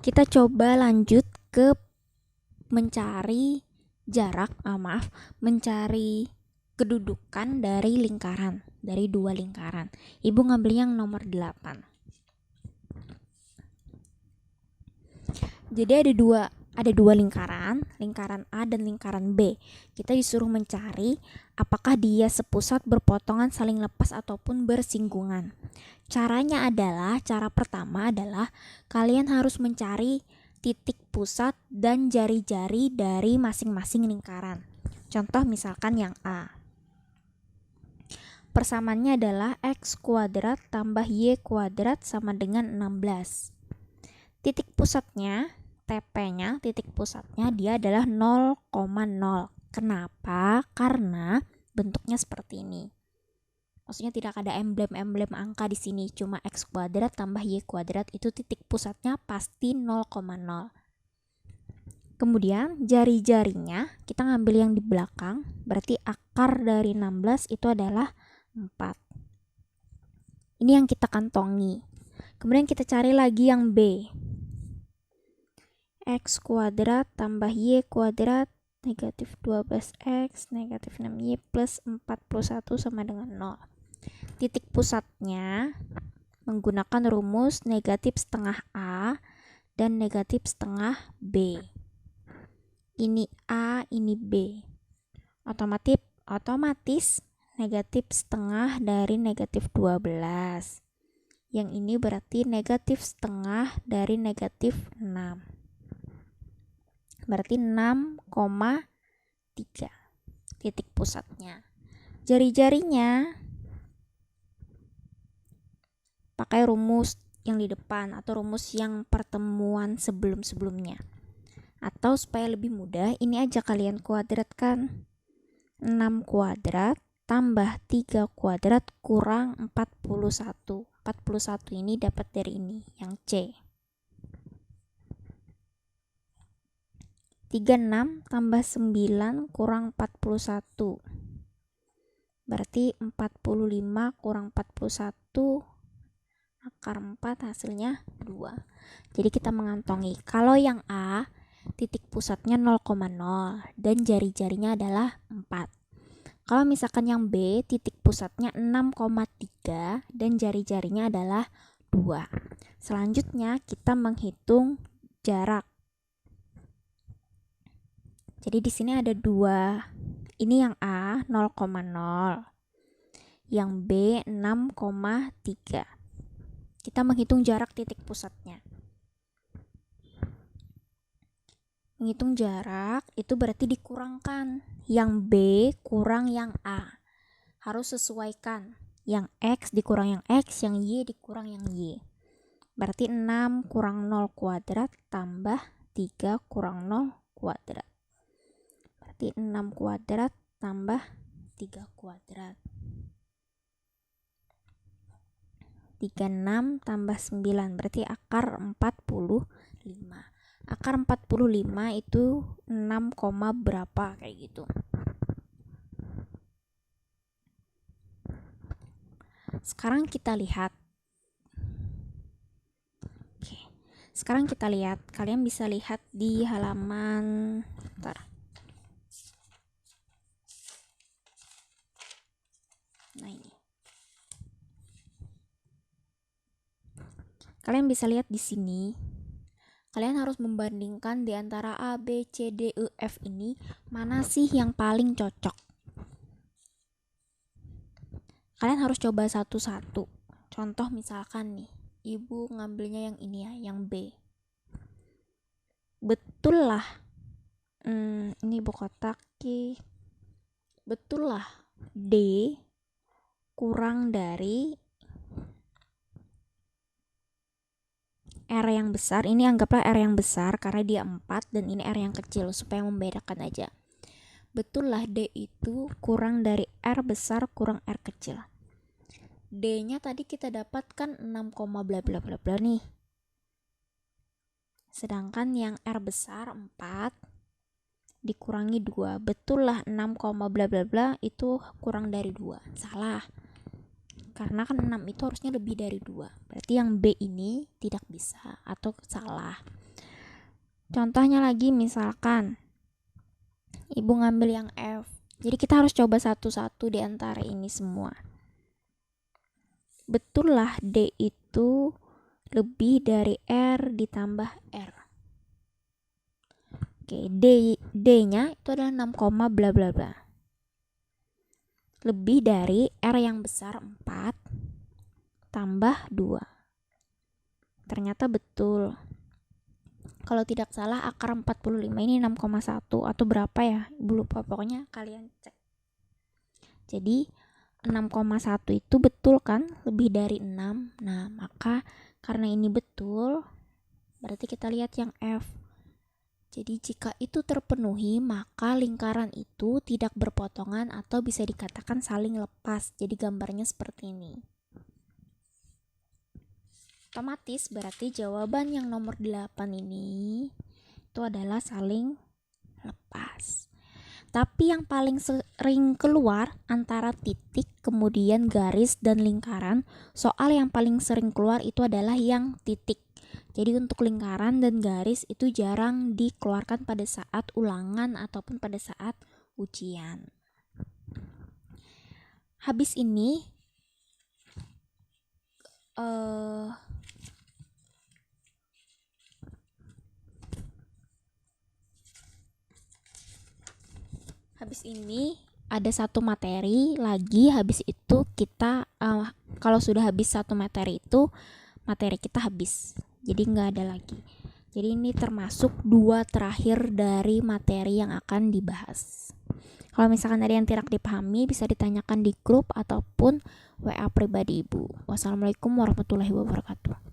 Kita coba lanjut ke mencari mencari kedudukan dari lingkaran, dari dua lingkaran. Ibu ngambil yang nomor 8. Jadi ada dua lingkaran A dan lingkaran B. Kita disuruh mencari apakah dia sepusat, berpotongan, saling lepas ataupun bersinggungan. Cara pertama adalah kalian harus mencari titik pusat dan jari-jari dari masing-masing lingkaran. Contoh misalkan yang A. Persamaannya adalah x kuadrat tambah y kuadrat sama dengan 16. Titik pusatnya, TP-nya, titik pusatnya dia adalah 0,0. Kenapa? Karena bentuknya seperti ini. Maksudnya tidak ada emblem-emblem angka di sini, cuma x kuadrat tambah y kuadrat, itu titik pusatnya pasti 0,0. Kemudian jari-jarinya kita ngambil yang di belakang, berarti akar dari 16 itu adalah 4. Ini yang kita kantongi. Kemudian kita cari lagi yang B. X kuadrat tambah y kuadrat negatif 12x negatif 6y plus 41 sama dengan 0. Titik pusatnya menggunakan rumus negatif setengah A dan negatif setengah B. Ini A, ini B. Otomatis negatif setengah dari negatif 12. Yang ini berarti negatif setengah dari negatif 6. Berarti 6,3 titik pusatnya. Jari-jarinya pakai rumus yang di depan atau rumus yang pertemuan sebelum-sebelumnya. Atau supaya lebih mudah, ini aja kalian kuadratkan. 6 kuadrat tambah 3 kuadrat kurang 41. 41 ini dapat dari ini, yang C. 36 tambah 9 kurang 41. Berarti 45 kurang 41, akar 4 hasilnya 2. Jadi kita mengantongi. Kalau yang A, titik pusatnya 0,0 dan jari-jarinya adalah 4. Kalau misalkan yang B, titik pusatnya 6,3 dan jari-jarinya adalah 2. Selanjutnya kita menghitung jarak. Jadi di sini ada 2. Ini yang A 0,0. Yang B 6,3. Kita menghitung jarak titik pusatnya. Menghitung jarak itu berarti dikurangkan. Yang B kurang yang A. Harus sesuaikan. Yang X dikurang yang X, yang Y dikurang yang Y. Berarti 6 kurang 0 kuadrat tambah 3 kurang 0 kuadrat. Berarti 6 kuadrat tambah 3 kuadrat. 36 tambah 9 berarti akar 45. Akar 45 itu 6, berapa kayak gitu. Sekarang kita lihat. Sekarang kita lihat. Kalian bisa lihat di halaman Nah ini. Kalian bisa lihat di sini. Kalian harus membandingkan di antara A, B, C, D, E, F ini mana sih yang paling cocok. Kalian harus coba satu-satu. Contoh misalkan nih, ibu ngambilnya yang ini ya, yang B. Betul lah. Ini ibu kotaki. Betul lah. D kurang dari R yang besar. Ini anggaplah R yang besar karena dia 4 dan ini R yang kecil supaya membedakan aja. Betul lah D itu kurang dari R besar kurang R kecil. D-nya tadi kita dapatkan 6, bla bla bla bla nih. Sedangkan yang R besar 4 dikurangi 2. Betul lah 6, bla bla bla itu kurang dari 2. Salah. Karena kan 6 itu harusnya lebih dari 2. Berarti yang B ini tidak bisa atau salah. Contohnya lagi misalkan ibu ngambil yang F. Jadi kita harus coba satu-satu di antara ini semua. Betullah D itu lebih dari R ditambah R. Oke, D-nya itu adalah 6, bla bla bla. Lebih dari R yang besar 4 tambah 2. Ternyata betul. Kalau tidak salah akar 45 ini 6,1 atau berapa ya? Ibu lupa, pokoknya kalian cek. Jadi 6,1 itu betul kan? Lebih dari 6. Nah, maka karena ini betul, berarti kita lihat yang F. Jadi jika itu terpenuhi, maka lingkaran itu tidak berpotongan atau bisa dikatakan saling lepas. Jadi gambarnya seperti ini. Otomatis berarti jawaban yang nomor 8 ini itu adalah saling lepas. Tapi yang paling sering keluar antara titik, kemudian garis, dan lingkaran, soal yang paling sering keluar itu adalah yang titik. Jadi untuk lingkaran dan garis itu jarang dikeluarkan pada saat ulangan ataupun pada saat ujian. Habis ini ada satu materi lagi. Habis itu kita kalau sudah habis satu materi itu, materi kita habis, jadi nggak ada lagi. Jadi ini termasuk 2 terakhir dari materi yang akan dibahas. Kalau misalkan ada yang tidak dipahami, bisa ditanyakan di grup ataupun WA pribadi Ibu. Wassalamualaikum warahmatullahi wabarakatuh.